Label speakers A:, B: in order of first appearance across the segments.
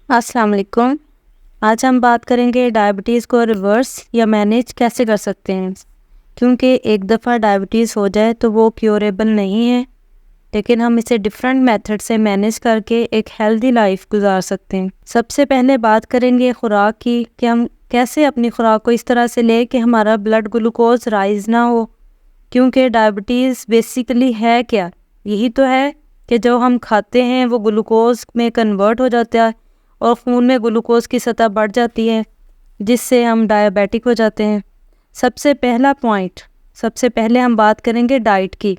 A: अस्सलाम वालेकुम। आज हम बात करेंगे डायबिटीज़ को रिवर्स या मैनेज कैसे कर सकते हैं, क्योंकि एक दफ़ा डायबिटीज़ हो जाए तो वो क्योरेबल नहीं है, लेकिन हम इसे डिफरेंट मेथड से मैनेज करके एक हेल्दी लाइफ गुजार सकते हैं। सबसे पहले बात करेंगे खुराक की कि हम कैसे अपनी खुराक को इस तरह से लें कि हमारा ब्लड ग्लूकोज राइज़ ना हो, क्योंकि डायबिटीज़ बेसिकली है क्या? यही तो है कि जो हम खाते हैं वो ग्लूकोज में कन्वर्ट हो जाता है और खून में ग्लूकोज की सतह बढ़ जाती है, जिससे हम डायबिटिक हो जाते हैं। सबसे पहला पॉइंट, सबसे पहले हम बात करेंगे डाइट की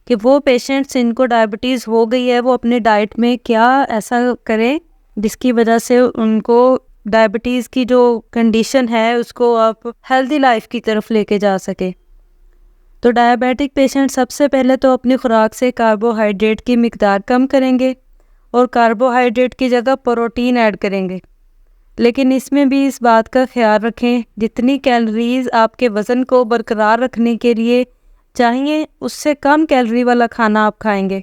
A: कि वो पेशेंट्स जिनको डायबिटीज़ हो गई है वो अपने डाइट में क्या ऐसा करें जिसकी वजह से उनको डायबिटीज़ की जो कंडीशन है उसको आप हेल्दी लाइफ की तरफ लेके जा सके। तो डायबिटिक पेशेंट सबसे पहले तो अपनी खुराक से कार्बोहाइड्रेट की मिकदार कम करेंगे और कार्बोहाइड्रेट की जगह प्रोटीन ऐड करेंगे। लेकिन इसमें भी इस बात का ख्याल रखें, जितनी कैलोरीज़ आपके वज़न को बरकरार रखने के लिए चाहिए उससे कम कैलोरी वाला खाना आप खाएंगे।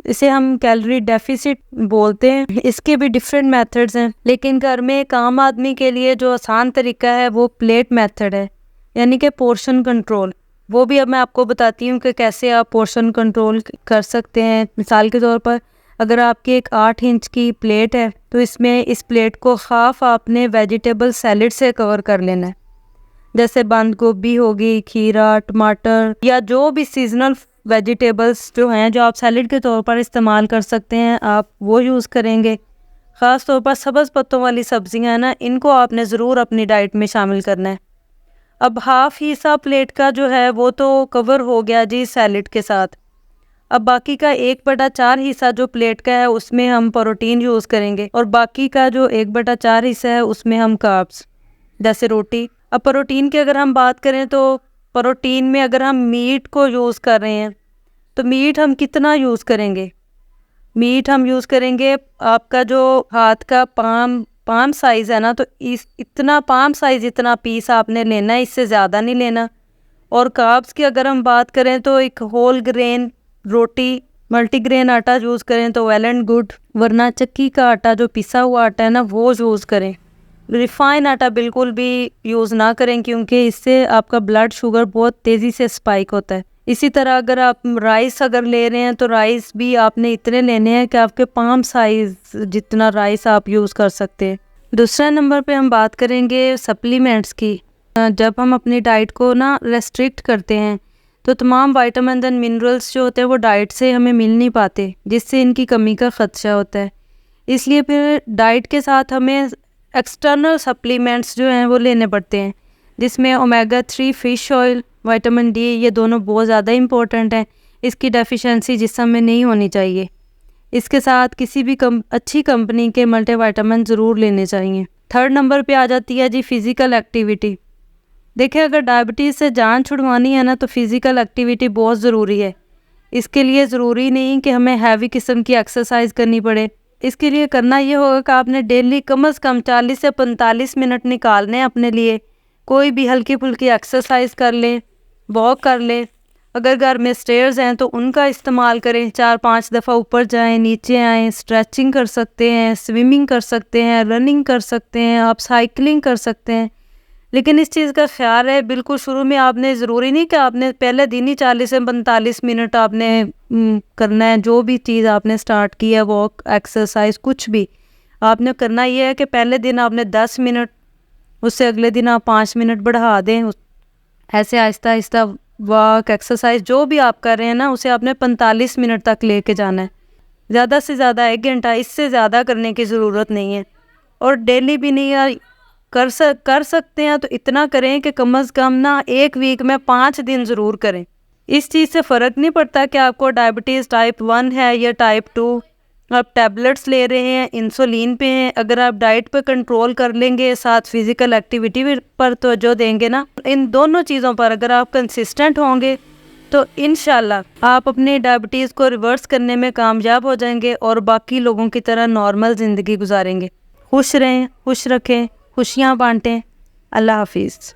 A: इसे हम कैलोरी डेफिसिट बोलते हैं। इसके भी डिफरेंट मेथड्स हैं, लेकिन घर में एक आम आदमी के लिए जो आसान तरीका है वो प्लेट मेथड है, यानी कि पोर्शन कंट्रोल। वो भी अब मैं आपको बताती हूँ कि कैसे आप पोर्शन कंट्रोल कर सकते हैं। मिसाल के तौर पर अगर आपकी एक 8 इंच की प्लेट है तो इसमें इस प्लेट को हाफ आपने वेजिटेबल सैलेड से कवर कर लेना है, जैसे बंद गोभी होगी, खीरा, टमाटर या जो भी सीजनल वेजिटेबल्स जो हैं जो आप सैलेड के तौर पर इस्तेमाल कर सकते हैं, आप वो यूज़ करेंगे। ख़ास तौर पर सब्ज़ पत्तों वाली सब्जियां हैं ना, इनको आपने ज़रूर अपनी डाइट में शामिल करना है। अब हाफ हिस्सा प्लेट का जो है वो तो कवर हो गया जी सैलेड के साथ। अब बाकी का 1/4 हिस्सा जो प्लेट का है उसमें हम प्रोटीन यूज़ करेंगे और बाकी का जो 1/4 हिस्सा है उसमें हम कार्ब्स जैसे रोटी। अब प्रोटीन की अगर हम बात करें तो प्रोटीन में अगर हम मीट को यूज़ कर रहे हैं तो मीट हम कितना यूज़ करेंगे? मीट हम यूज़ करेंगे, आपका जो हाथ का पाम साइज़ है ना, तो इस इतना पाम साइज़ इतना पीस आपने लेना है, इससे ज़्यादा नहीं लेना। और कार्ब्स की अगर हम बात करें तो एक होल ग्रेन रोटी, मल्टीग्रेन आटा यूज़ करें तो वेल एंड गुड, वरना चक्की का आटा जो पिसा हुआ आटा है ना वो यूज़ करें। रिफ़ाइन आटा बिल्कुल भी यूज़ ना करें, क्योंकि इससे आपका ब्लड शुगर बहुत तेज़ी से स्पाइक होता है। इसी तरह अगर आप राइस अगर ले रहे हैं तो राइस भी आपने इतने लेने हैं कि आपके पाम साइज़ जितना राइस आप यूज़ कर सकते हैं। दूसरा नंबर पे हम बात करेंगे सप्लीमेंट्स की। जब हम अपनी डाइट को ना रेस्ट्रिक्ट करते हैं तो तमाम विटामिन एंड मिनरल्स जो होते हैं वो डाइट से हमें मिल नहीं पाते, जिससे इनकी कमी का ख़दशा होता है। इसलिए फिर डाइट के साथ हमें एक्सटर्नल सप्लीमेंट्स जो हैं वो लेने पड़ते हैं, जिसमें omega 3 fish oil, vitamin D, ये दोनों बहुत ज़्यादा इम्पोर्टेंट हैं। इसकी डेफिशिएंसी जिस्म में नहीं होनी चाहिए। इसके साथ किसी भी अच्छी कंपनी के मल्टीविटामिन ज़रूर लेने चाहिए। थर्ड नंबर पे आ जाती है जी फ़िज़िकल एक्टिविटी। देखिए, अगर डायबिटीज़ से जान छुड़वानी है ना तो फ़िज़िकल एक्टिविटी बहुत ज़रूरी है। इसके लिए ज़रूरी नहीं कि हमें हैवी किस्म की एक्सरसाइज करनी पड़े। इसके लिए करना ये होगा कि आपने डेली कम से कम 40 से 45 मिनट निकालने हैं अपने लिए। कोई भी हल्की फुल्की एक्सरसाइज कर लें, वॉक कर लें। अगर घर में स्टेयर्स हैं तो उनका इस्तेमाल करें, 4-5 दफ़ा ऊपर जाएं, नीचे आएँ, स्ट्रेचिंग कर सकते हैं, स्विमिंग कर सकते हैं, रनिंग कर सकते हैं, आप साइकिलिंग कर सकते हैं। लेकिन इस चीज़ का ख्याल है, बिल्कुल शुरू में आपने ज़रूरी नहीं कि आपने पहले दिन ही 40 से 45 मिनट आपने करना है। जो भी चीज़ आपने स्टार्ट की है, वॉक, एक्सरसाइज, कुछ भी आपने करना ये है कि पहले दिन आपने 10 मिनट, उससे अगले दिन आप 5 मिनट बढ़ा दें। ऐसे आहिस्ता आहिस्ता वॉक, एक्सरसाइज जो भी आप कर रहे हैं ना उसे आपने 45 मिनट तक लेके जाना है। ज़्यादा से ज़्यादा 1 घंटा, इससे ज़्यादा करने की ज़रूरत नहीं है। और डेली भी नहीं है, कर सकते हैं तो इतना करें कि कम से कम ना 1 वीक में 5 दिन ज़रूर करें। इस चीज़ से फ़र्क नहीं पड़ता कि आपको डायबिटीज़ टाइप 1 है या टाइप 2, आप टैबलेट्स ले रहे हैं, इंसुलिन पे हैं। अगर आप डाइट पे कंट्रोल कर लेंगे, साथ फिज़िकल एक्टिविटी पर तवज्जो देंगे ना, इन दोनों चीज़ों पर अगर आप कंसिस्टेंट होंगे तो इंशाल्लाह आप अपने डायबिटीज़ को रिवर्स करने में कामयाब हो जाएंगे और बाकी लोगों की तरह नॉर्मल ज़िंदगी गुजारेंगे। खुश रहें, खुश रखें, खुशियाँ बांटें। अल्लाह हाफिज़।